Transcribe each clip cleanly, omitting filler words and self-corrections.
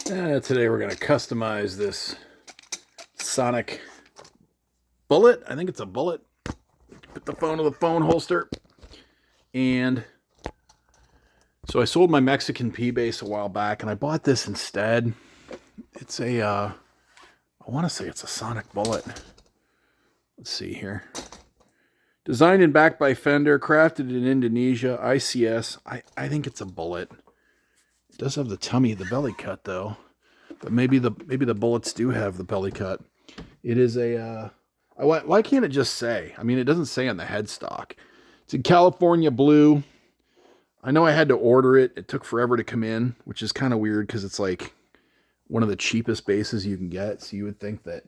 Today we're going to customize this Sonic bullet. I think it's a bullet. Put the phone in the phone holster. And so I sold my Mexican P-Bass a while back, and I bought this instead. It's a, I want to say it's a Sonic bullet. Let's see here. Designed and backed by Fender, crafted in Indonesia, ICS. I think it's a bullet. It does have the belly cut though. But maybe the bullets do have the belly cut. It is a, why can't it just say? I mean, it doesn't say on the headstock. It's in California blue. I know I had to order it. It took forever to come in, which is kind of weird because it's like one of the cheapest bases you can get. So you would think that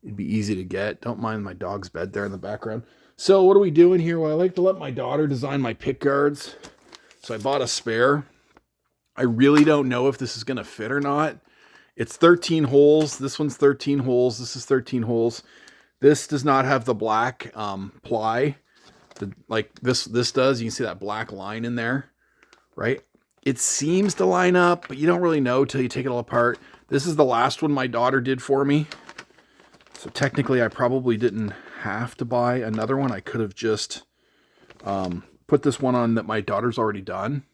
it'd be easy to get. Don't mind my dog's bed there in the background. So what are we doing here? Well, I like to let my daughter design my pick guards. So I bought a spare. I really don't know if this is going to fit or not. It's 13 holes. This one's 13 holes. This is 13 holes. This does not have the black ply like this does. You can see that black line in there, right? It seems to line up, but you don't really know till you take it all apart. This is the last one my daughter did for me. So technically I probably didn't have to buy another one. I could have just put this one on that my daughter's already done.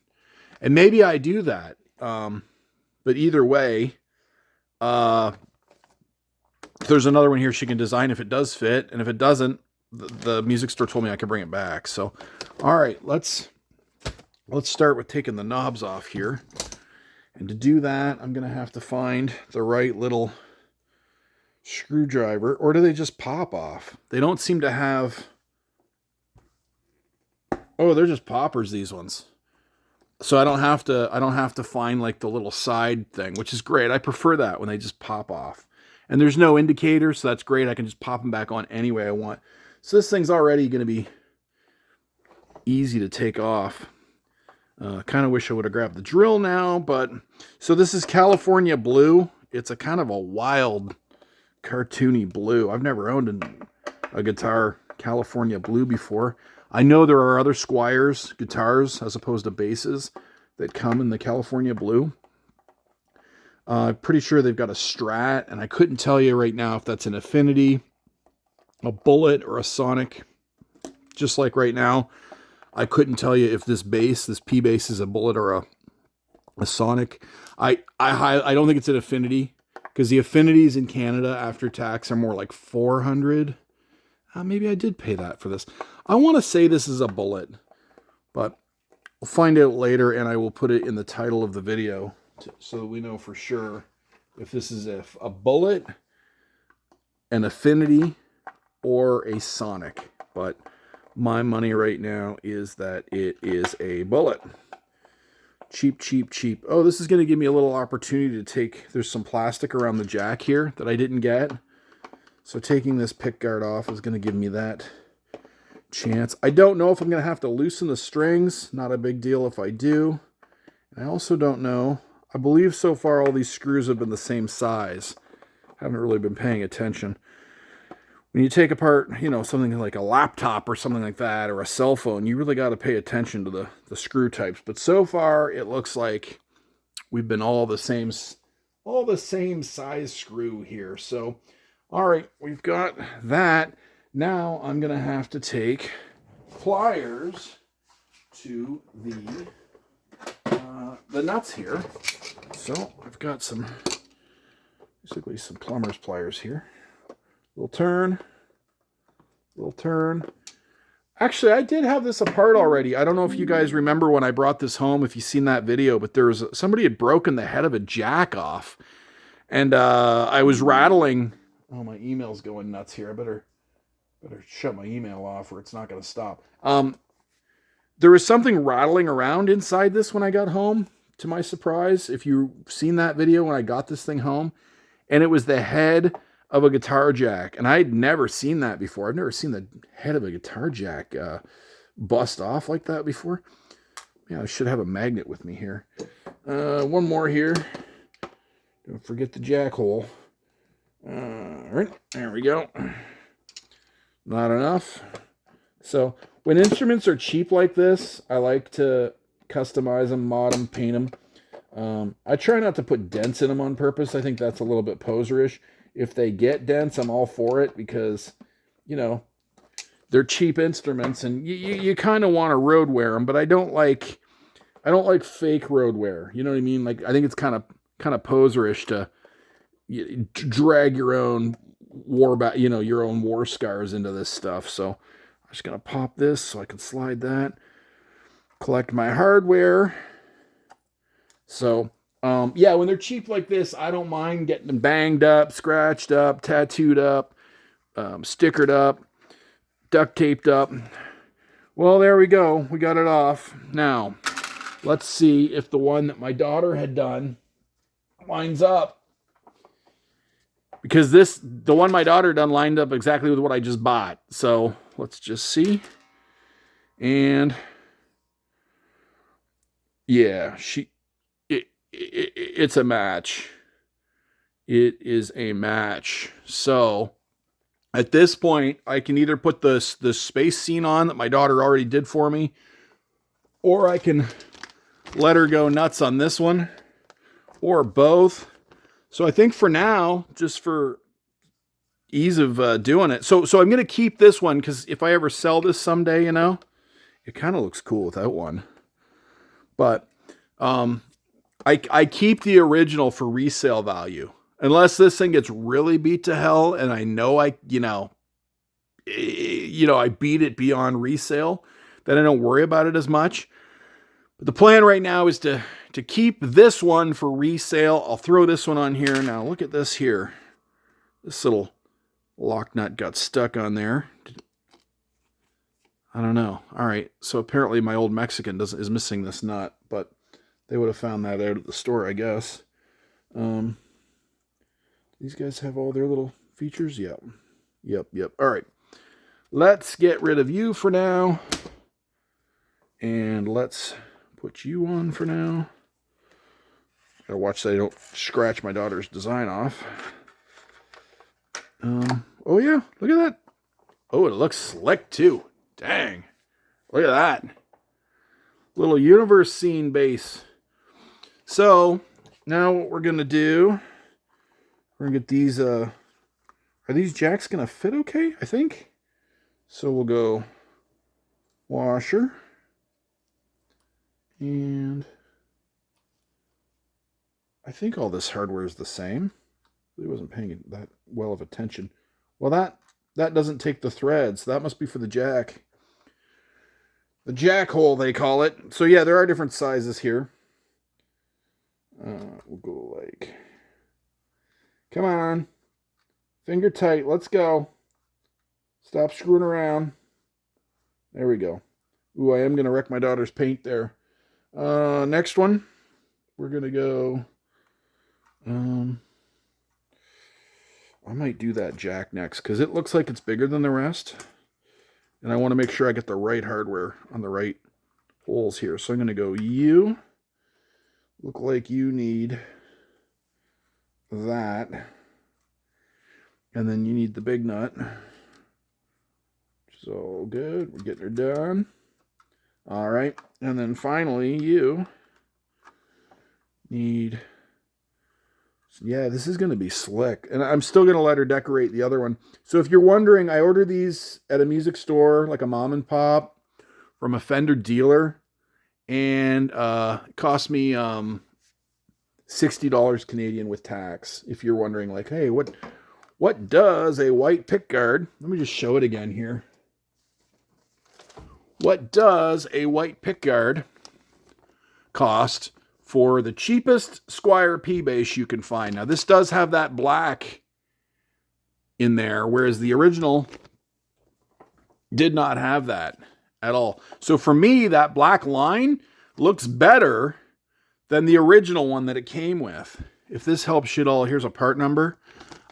And maybe I do that. But either way, if there's another one here she can design if it does fit. And if it doesn't, the music store told me I could bring it back. So, all right, let's start with taking the knobs off here. And to do that, I'm going to have to find the right little screwdriver. Or do they just pop off? They don't seem to have... Oh, they're just poppers, these ones. So I don't have to find like the little side thing, which is great. I prefer that when they just pop off. And there's no indicator, so that's great. I can just pop them back on any way I want. So this thing's already going to be easy to take off. Kind of wish I would have grabbed the drill now, but... So this is California blue. It's a kind of a wild, cartoony blue. I've never owned a guitar California blue before. I know there are other Squiers guitars, as opposed to basses, that come in the California blue. I'm pretty sure they've got a Strat, and I couldn't tell you right now if that's an Affinity, a Bullet, or a Sonic. Just like right now, I couldn't tell you if this P-Bass is a Bullet or a Sonic. I don't think it's an Affinity, because the Affinities in Canada after tax are more like 400. Maybe I did pay that for this. I want to say this is a Bullet, but we'll find out later, and I will put it in the title of the video so that we know for sure if this is a Bullet, an Affinity, or a Sonic. But my money right now is that it is a Bullet. Cheap, cheap, cheap. Oh, this is going to give me a little opportunity to take... There's some plastic around the jack here that I didn't get. So taking this pick guard off is going to give me that chance. I don't know if I'm going to have to loosen the strings. Not a big deal if I do. And I also don't know. I believe so far all these screws have been the same size. Haven't really been paying attention. When you take apart, something like a laptop or something like that, or a cell phone, you really got to pay attention to the screw types. But so far, it looks like we've been all the same size screw here. So... All right, we've got that. Now I'm going to have to take pliers to the nuts here. So I've got basically some plumber's pliers here. Little turn. Actually, I did have this apart already. I don't know if you guys remember when I brought this home, if you've seen that video, but somebody had broken the head of a jack off. And I was rattling... Oh, my email's going nuts here. I better shut my email off or it's not going to stop. There was something rattling around inside this when I got home, to my surprise. If you've seen that video when I got this thing home. And it was the head of a guitar jack. And I had never seen that before. I've never seen the head of a guitar jack bust off like that before. Yeah, I should have a magnet with me here. One more here. Don't forget the jack hole. All right, there we go. Not enough. So when instruments are cheap like this, I like to customize them, mod them, paint them. I try not to put dents in them on purpose. I think that's a little bit poserish. If they get dents, I'm all for it because, you know, they're cheap instruments and you kind of want to road wear them, but I don't like fake road wear. You know what I mean? Like, I think it's kind of poserish to drag your own your own war scars into this stuff. So I'm just going to pop this so I can slide that, collect my hardware. So, yeah, when they're cheap like this, I don't mind getting them banged up, scratched up, tattooed up, stickered up, duct taped up. Well, there we go. We got it off. Now, let's see if the one that my daughter had done lines up. Because the one my daughter done lined up exactly with what I just bought. So, let's just see. And, yeah, it's a match. It is a match. So, at this point, I can either put the space scene on that my daughter already did for me, or I can let her go nuts on this one, or both. So I think for now, just for ease of doing it, so I'm going to keep this one because if I ever sell this someday, you know, it kind of looks cool without one. But I keep the original for resale value. Unless this thing gets really beat to hell and I know I beat it beyond resale, then I don't worry about it as much. But the plan right now is to keep this one for resale. I'll throw this one on here. Now look at this here. This little lock nut got stuck on there. I don't know. All right. So apparently my old Mexican is missing this nut, but they would have found that out at the store, I guess. These guys have all their little features. Yep. All right. Let's get rid of you for now. And let's put you on for now. Gotta watch that I don't scratch my daughter's design off. Oh yeah, look at that. Oh, it looks slick too. Dang. Look at that. Little universe scene bass. So, now what we're gonna do, we're gonna get these, are these jacks gonna fit okay, I think? So we'll go washer. And I think all this hardware is the same. I wasn't paying that well of attention. Well, that doesn't take the threads. That must be for the jack. The jack hole, they call it. So yeah, there are different sizes here. We'll go like, come on, finger tight, let's go. Stop screwing around. There we go. Ooh, I am going to wreck my daughter's paint there. Next one, we're going to go, I might do that jack next because it looks like it's bigger than the rest. And I want to make sure I get the right hardware on the right holes here. So I'm going to go, you look like you need that. And then you need the big nut. So good. We're getting her done. All right. And then finally, you need... Yeah, this is going to be slick. And I'm still going to let her decorate the other one. So if you're wondering, I ordered these at a music store, like a mom and pop, from a Fender dealer. And it cost me $60 Canadian with tax. If you're wondering, like, hey, what does a white pickguard... Let me just show it again here. What does a white pickguard cost for the cheapest Squier P bass you can find? Now, this does have that black in there, whereas the original did not have that at all. So for me, that black line looks better than the original one that it came with. If this helps you at all, here's a part number.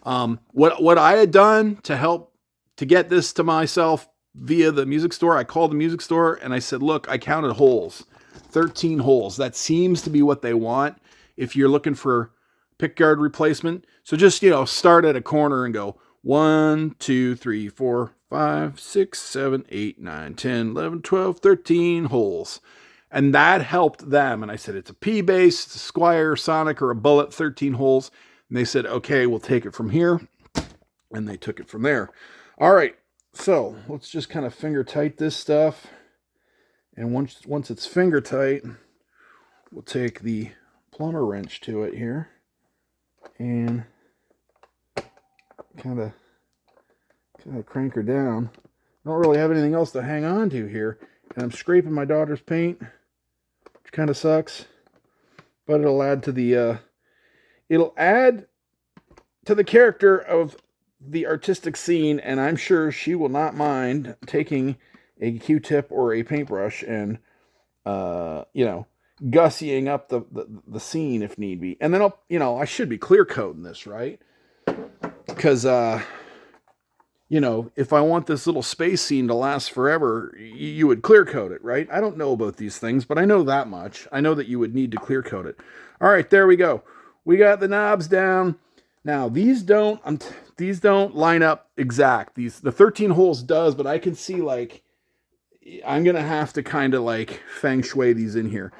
What I had done to help to get this to myself via the music store, I called the music store and I said, look, I counted holes. 13 holes. That seems to be what they want if you're looking for pickguard replacement. So just, start at a corner and go 1, 2, 3, 4, 5, 6, 7, 8, 9, 10, 11, 12, 13 holes. And that helped them. And I said, it's a P bass, it's a Squier Sonic or a Bullet, 13 holes. And they said, okay, we'll take it from here. And they took it from there. All right, so let's just kind of finger tight this stuff. And once it's finger tight, we'll take the plumber wrench to it here and kind of crank her down. I don't really have anything else to hang on to here. And I'm scraping my daughter's paint, which kind of sucks. But it'll add to the character of the artistic scene, and I'm sure she will not mind taking a Q-tip or a paintbrush and gussying up the scene if need be. And then I should be clear coating this, right? Because if I want this little space scene to last forever, you would clear coat it, right? I don't know about these things, but I know that much. I know that you would need to clear coat it. All right, there we go. We got the knobs down. Now these don't line up exact. The 13 holes does, but I can see like I'm gonna have to kind of like feng shui these in here.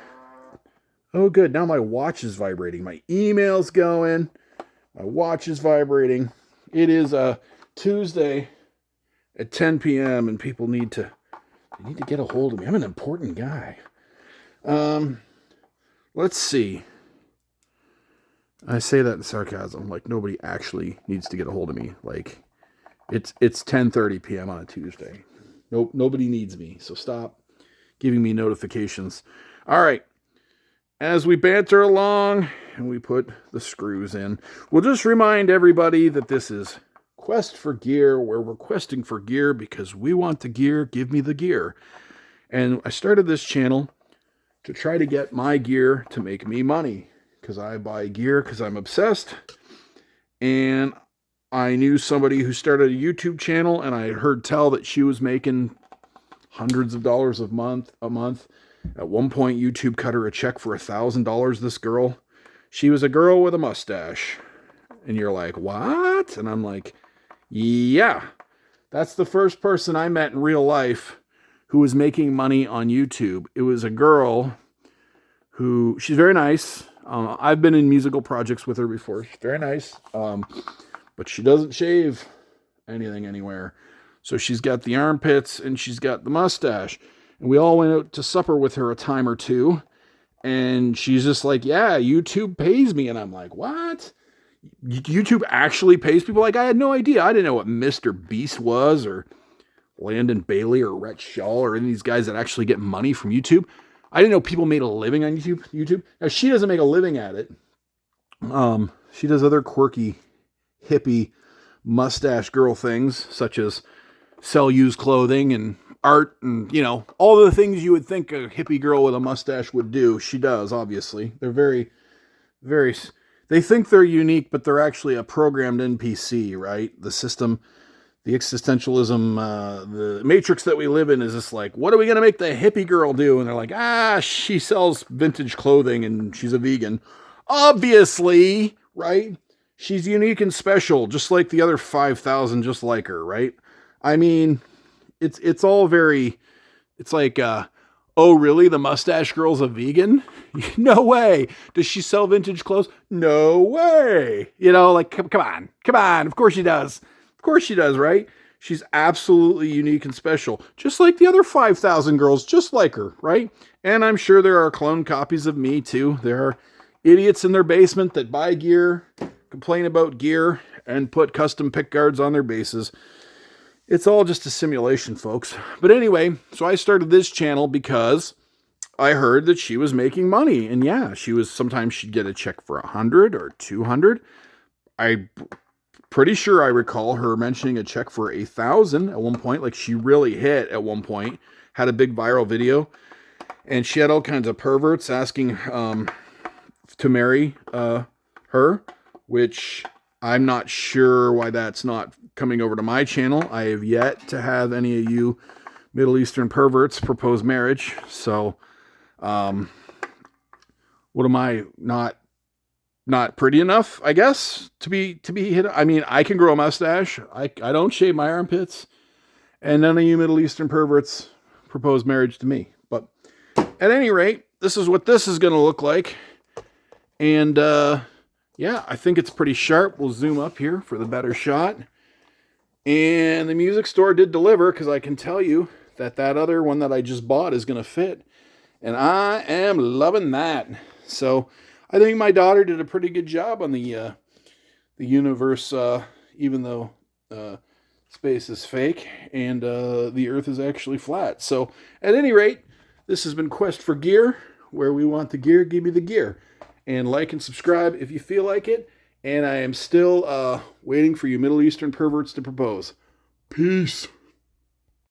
Oh, good. Now my watch is vibrating. My email's going. My watch is vibrating. It is a Tuesday at 10 p.m. and people need to get a hold of me. I'm an important guy. Let's see. I say that in sarcasm, like nobody actually needs to get a hold of me. Like it's 10:30 p.m. on a Tuesday. Nope, nobody needs me. So stop giving me notifications. All right. As we banter along and we put the screws in, we'll just remind everybody that this is Quest for Gear. We're requesting for gear because we want the gear. Give me the gear. And I started this channel to try to get my gear to make me money, because I buy gear because I'm obsessed. And I knew somebody who started a YouTube channel, and I heard tell that she was making hundreds of dollars a month. At one point, YouTube cut her a check for $1,000. This girl, she was a girl with a mustache. And you're like, what? And I'm like, yeah, that's the first person I met in real life who was making money on YouTube. It was a girl who, she's very nice. I've been in musical projects with her before. She's very nice. But she doesn't shave anything anywhere. So she's got the armpits and she's got the mustache. And we all went out to supper with her a time or two. And she's just like, yeah, YouTube pays me. And I'm like, what? YouTube actually pays people? Like, I had no idea. I didn't know what Mr. Beast was, or Landon Bailey, or Rhett Shaw, or any of these guys that actually get money from YouTube. I didn't know people made a living on YouTube. Now, she doesn't make a living at it. She does other quirky, hippie, mustache girl things, such as sell used clothing and art and, all the things you would think a hippie girl with a mustache would do. She does, obviously. They're very, very... They think they're unique, but they're actually a programmed NPC, right? The system, the existentialism, the matrix that we live in is just like, what are we going to make the hippie girl do? And they're like, she sells vintage clothing and she's a vegan. Obviously, right? She's unique and special, just like the other 5,000 just like her, right? I mean, it's all very, it's like, oh, really? The mustache girl's a vegan? No way. Does she sell vintage clothes? No way. Like, come on. Of course she does. Of course she does, right? She's absolutely unique and special, just like the other 5,000 girls just like her, right? And I'm sure there are clone copies of me, too. There are idiots in their basement that buy gear, complain about gear, and put custom pickguards on their bases. It's all just a simulation, folks. But anyway, so I started this channel because I heard that she was making money. And yeah, sometimes she'd get a check for 100 or 200. I'm pretty sure I recall her mentioning a check for 1,000 at one point. Like, she really hit at one point, had a big viral video. And she had all kinds of perverts asking to marry her, which I'm not sure why that's not coming over to my channel. I have yet to have any of you Middle Eastern perverts propose marriage. So, what am I, not pretty enough, I guess, to be hit? I mean, I can grow a mustache. I don't shave my armpits, and none of you Middle Eastern perverts propose marriage to me. But at any rate, this is what this is going to look like. And yeah, I think it's pretty sharp. We'll zoom up here for the better shot. And the music store did deliver, because I can tell you that that other one that I just bought is going to fit. And I am loving that. So I think my daughter did a pretty good job on the universe, even though space is fake and the Earth is actually flat. So at any rate, this has been Quest for Gear, where we want the gear, give me the gear. And like and subscribe if you feel like it. And I am still waiting for you Middle Eastern perverts to propose. Peace.